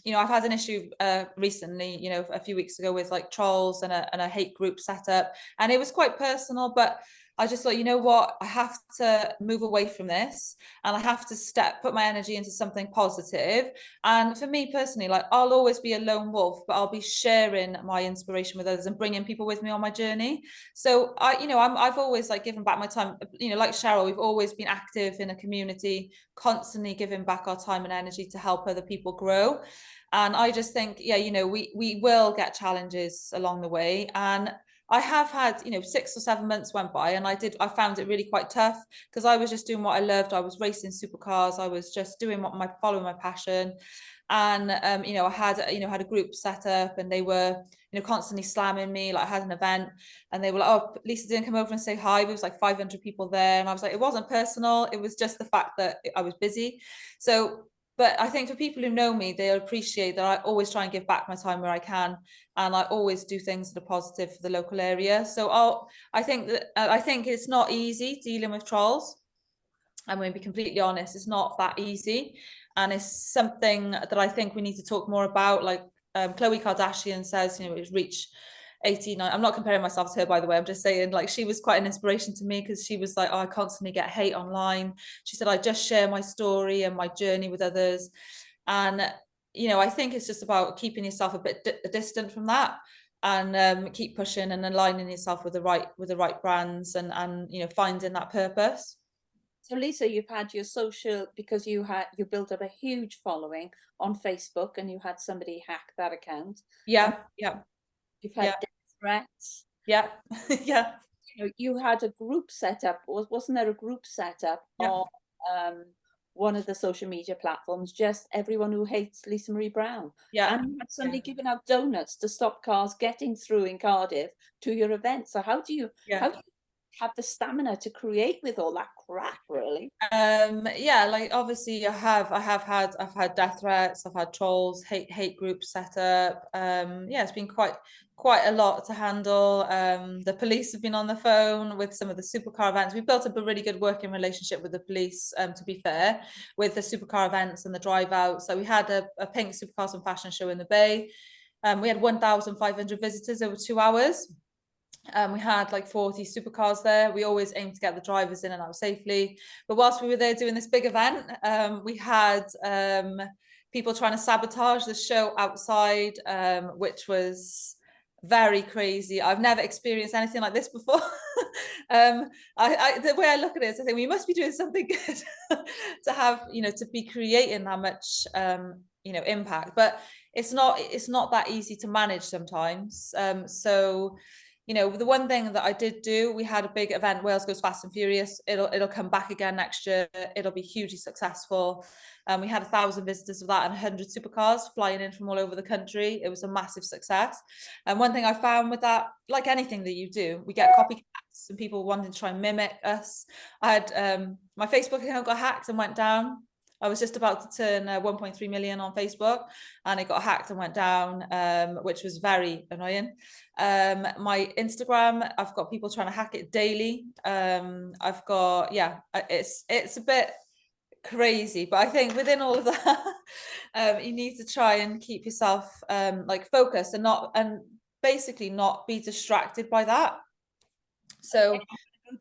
you know, I've had an issue recently, you know, a few weeks ago with like trolls and a hate group set up, and it was quite personal, but I just thought, you know what, I have to move away from this, and I have to put my energy into something positive. And for me personally, like, I'll always be a lone wolf, but I'll be sharing my inspiration with others and bringing people with me on my journey. So I've always like given back my time, you know, like Cheryl, we've always been active in a community, constantly giving back our time and energy to help other people grow. And I just think, yeah, you know, we will get challenges along the way. And I have had, you know, 6 or 7 months went by, and I found it really quite tough, because I was just doing what I loved. I was racing supercars. I was just doing following my passion. And you know, I had a group set up, and they were, you know, constantly slamming me. Like, I had an event, and they were like, oh, Lisa didn't come over and say hi. There was like 500 people there, and I was like, it wasn't personal. It was just the fact that I was busy. So, but I think for people who know me, they'll appreciate that I always try and give back my time where I can, and I always do things that are positive for the local area. So I think it's not easy dealing with trolls. I'm going to be completely honest, it's not that easy, and it's something that I think we need to talk more about. Like Khloe Kardashian says, you know, it's reached 89. I'm not comparing myself to her, by the way. I'm just saying, like, she was quite an inspiration to me, because she was like, oh, I constantly get hate online. She said, I just share my story and my journey with others. And, you know, I think it's just about keeping yourself a bit distant from that. keep pushing and aligning yourself with the right brands and you know, finding that purpose. So Lisa, you've had your social, because you built up a huge following on Facebook and you had somebody hack that account. Yeah, yeah. You've had death threats. Yeah, yeah. You know, you had a group set up, wasn't there a group set up on one of the social media platforms, just everyone who hates Lisa Marie Brown? Yeah. And you had somebody giving out donuts to stop cars getting through in Cardiff to your event. So how do you have the stamina to create with all that crap, really? Yeah, like obviously I've had death threats, I've had trolls, hate groups set up. Yeah, it's been quite a lot to handle. The police have been on the phone with some of the supercar events. We built up a really good working relationship with the police, to be fair, with the supercar events and the drive out. So we had a pink supercars and fashion show in the Bay. We had 1,500 visitors over 2 hours. We had like 40 supercars there. We always aimed to get the drivers in and out safely. But whilst we were there doing this big event, we had people trying to sabotage the show outside, which was very crazy. I've never experienced anything like this before. The way I look at it is I think we must be doing something good to have, you know, to be creating that much, you know, impact. But it's not that easy to manage sometimes. So, you know, the one thing that I did do, we had a big event, Wales Goes Fast and Furious. It'll come back again next year. It'll be hugely successful. We had 1,000 visitors of that and 100 supercars flying in from all over the country. It was a massive success. And one thing I found with that, like anything that you do, we get copycats and people wanting to try and mimic us. I had my Facebook account got hacked and went down. I was just about to turn 1.3 million on Facebook and it got hacked and went down, which was very annoying. My Instagram, I've got people trying to hack it daily. I've got, it's a bit crazy, but I think within all of that, you need to try and keep yourself like focused and basically not be distracted by that. So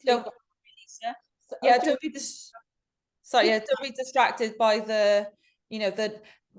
don't be distracted by the, you know,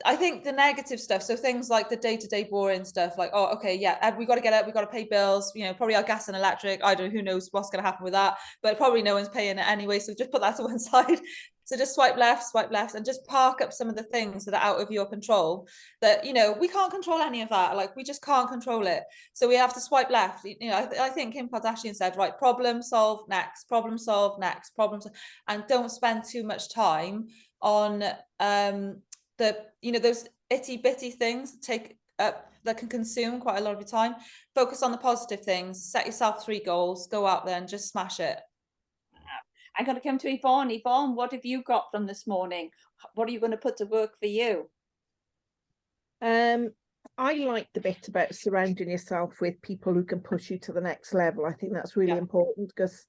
I think the negative stuff. So things like the day-to-day boring stuff, like, oh, okay, yeah, we got to get up, we got to pay bills, you know, probably our gas and electric. I don't know, who knows what's going to happen with that, but probably no one's paying it anyway. So just put that to one side. So just swipe left, and just park up some of the things that are out of your control that, you know, we can't control any of that. Like, we just can't control it. So we have to swipe left. You know, I think Kim Kardashian said, right, problem solve next, problem solve next, and don't spend too much time on those itty bitty things that can consume quite a lot of your time. Focus on the positive things, set yourself 3 goals, go out there and just smash it. I'm going to come to Yvonne. Yvonne, what have you got from this morning? What are you going to put to work for you? I like the bit about surrounding yourself with people who can push you to the next level. I think that's really important, because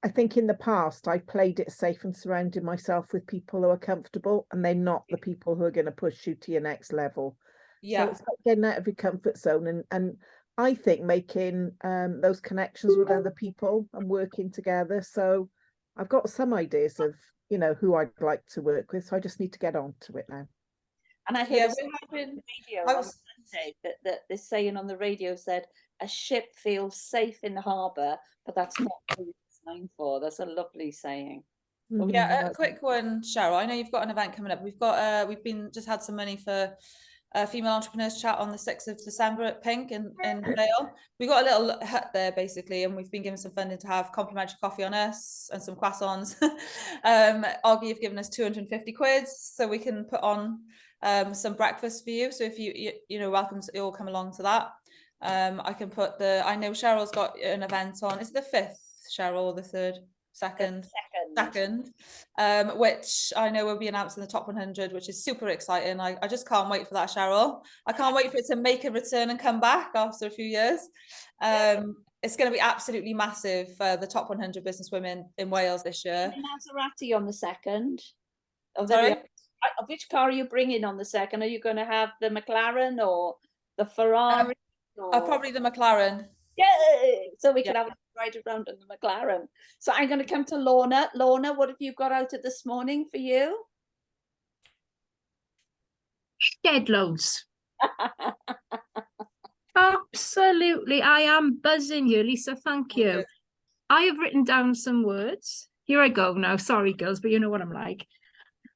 I think in the past I played it safe and surrounded myself with people who are comfortable, and they're not the people who are going to push you to your next level. So it's like getting out of your comfort zone and I think making those connections with other people and working together. So I've got some ideas of, you know, who I'd like to work with. So I just need to get on to it now. And I heard on Sunday that this saying on the radio said, a ship feels safe in the harbour, but that's not what it's designed for. That's a lovely saying. Yeah, a quick one, Cheryl. I know you've got an event coming up. We've just had some money for female entrepreneurs chat on the 6th of December at Pink in Vale. We got a little hut there basically, and we've been given some funding to have complimentary coffee on us and some croissants. Augie have given us 250 quid so we can put on some breakfast for you. So if you know, welcome to all come along to that. I can put I know Cheryl's got an event on. Is it the 5th, Cheryl, or the 3rd? Second, which I know will be announced in the top 100, which is super exciting. I just can't wait for that, Cheryl. I can't wait for it to make a return and come back after a few years. It's going to be absolutely massive for the top 100 businesswomen in Wales this year. Maserati on the 2nd. Sorry? Which car are you bringing on the 2nd? Are you going to have the McLaren or the Ferrari? Probably the McLaren. Yay! So we can have a ride around in the McLaren. So I'm going to come to Lorna. Lorna, what have you got out of this morning for you? Shed loads. Absolutely. I am buzzing you, Lisa. Thank you. Good. I have written down some words. Here I go now. Sorry, girls, but you know what I'm like.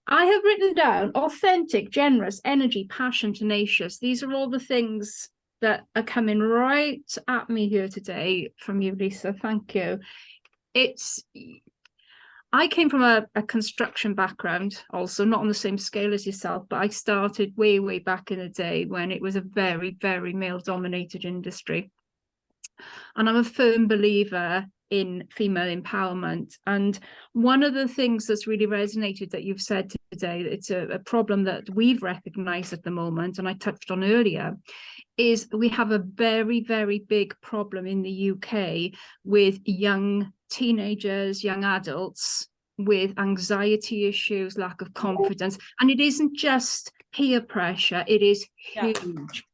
I have written down authentic, generous, energy, passion, tenacious. These are all the things that are coming right at me here today from you, Lisa. Thank you. I came from a construction background, also not on the same scale as yourself, but I started way, way back in the day when it was a very, very male-dominated industry. And I'm a firm believer in female empowerment. And one of the things that's really resonated that you've said today, it's a problem that we've recognized at the moment, and I touched on earlier, is we have a very, very big problem in the UK with young teenagers, young adults with anxiety issues, lack of confidence. And it isn't just peer pressure, it is huge.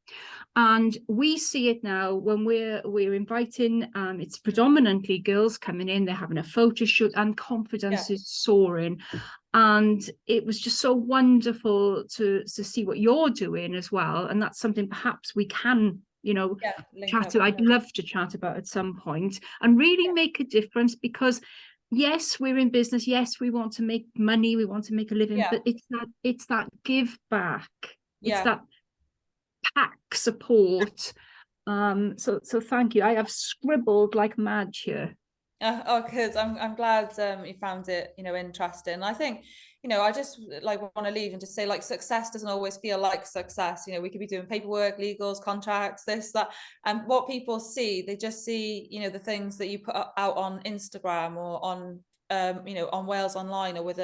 And we see it now when we're inviting, it's predominantly girls coming in, they're having a photo shoot and confidence is soaring. And it was just so wonderful to see what you're doing as well. And that's something perhaps we can, chat about. I'd love to chat about at some point and really make a difference, because yes, we're in business. Yes, we want to make money. We want to make a living, but it's that give back. It's that pack support. So thank you. I have scribbled like mad here. Good. I'm glad you found it, interesting. I think, I just want to leave and just say, success doesn't always feel like success. We could be doing paperwork, legals, contracts, this, that, and what people see, they just see, the things that you put out on Instagram or on on Wales Online or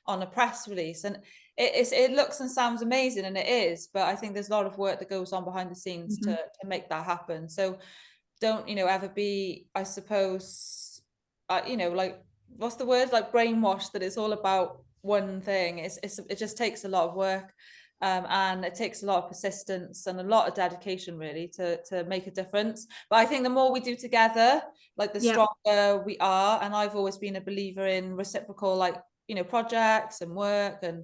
on a press release, and it looks and sounds amazing, and it is, but I think there's a lot of work that goes on behind the scenes to make that happen. So don't ever be, I suppose, what's the word, brainwashed that it's all about one thing. It just takes a lot of work, and it takes a lot of persistence and a lot of dedication really to make a difference. But I think the more we do together, the stronger we are. And I've always been a believer in reciprocal projects and work and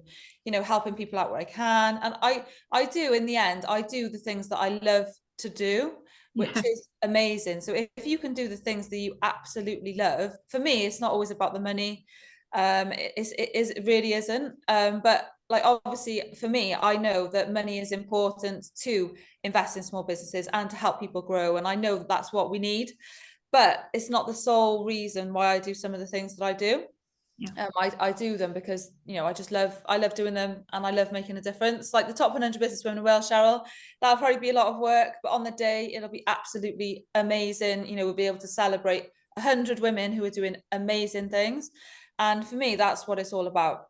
helping people out where I can. And I do, in the end, I do the things that I love to do, which is amazing. So if you can do the things that you absolutely love, for me, it's not always about the money. It really isn't. But obviously for me, I know that money is important to invest in small businesses and to help people grow. And I know that that's what we need, but it's not the sole reason why I do some of the things that I do. I do them because I love doing them, and I love making a difference. Like the top 100 business women in Wales, Cheryl, that'll probably be a lot of work, but on the day it'll be absolutely amazing. We'll be able to celebrate 100 women who are doing amazing things, and for me that's what it's all about.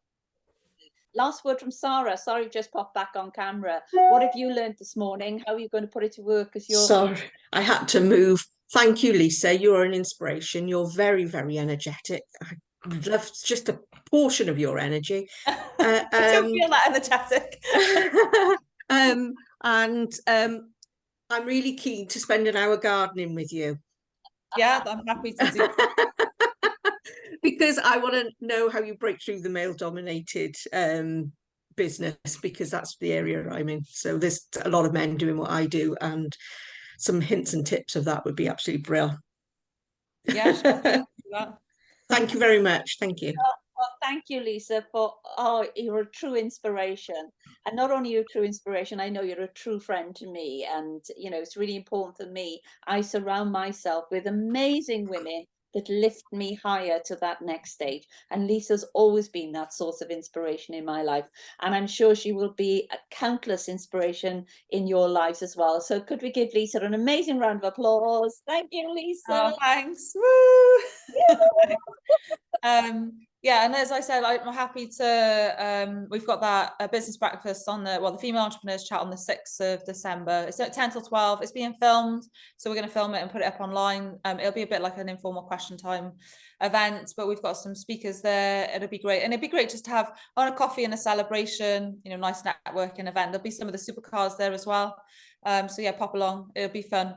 Last word from Sarah. Sorry, just popped back on camera. What have you learned this morning? How are you going to put it to work? Sorry, I had to move. Thank you, Lisa. You're an inspiration. You're very, very energetic. Love just a portion of your energy. I don't feel that energetic. And I'm really keen to spend an hour gardening with you. Yeah, I'm happy to do because I want to know how you break through the male-dominated business, because that's the area I'm in. So there's a lot of men doing what I do, and some hints and tips of that would be absolutely brilliant. Yeah, sure. Thank you very much. Thank you. Well, thank you, Lisa, you're a true inspiration. And not only are you a true inspiration, I know you're a true friend to me. And, it's really important for me. I surround myself with amazing women that lift me higher to that next stage. And Lisa's always been that source of inspiration in my life. And I'm sure she will be a countless inspiration in your lives as well. So could we give Lisa an amazing round of applause? Thank you, Lisa. Oh, thanks. Woo! Yeah, and as I said, I'm happy to, we've got that business breakfast on the Female Entrepreneurs Chat on the 6th of December. It's at 10 till 12. It's being filmed, so we're going to film it and put it up online. It'll be a bit like an informal question time event, but we've got some speakers there. It'll be great. And it'd be great just to have on a coffee and a celebration, nice networking event. There'll be some of the supercars there as well. So yeah, pop along. It'll be fun.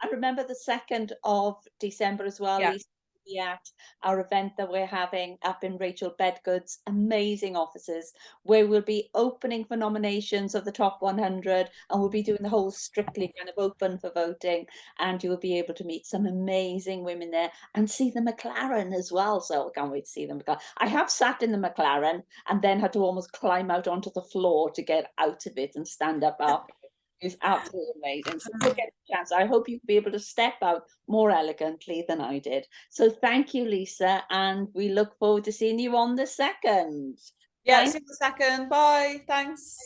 I remember the 2nd of December as well, Lisa. be at our event that we're having up in Rachel Bedgood's amazing offices, where we'll be opening for nominations of the top 100, and we'll be doing the whole Strictly kind of open for voting, and you'll be able to meet some amazing women there and see the McLaren as well. So I can't wait to see them. I have sat in the McLaren and then had to almost climb out onto the floor to get out of it and stand up after. It's absolutely amazing. So if you get a chance, I hope you'll be able to step out more elegantly than I did. So thank you, Lisa, and we look forward to seeing you on the 2nd. Yeah, Thank see you in a second. Bye. Thanks.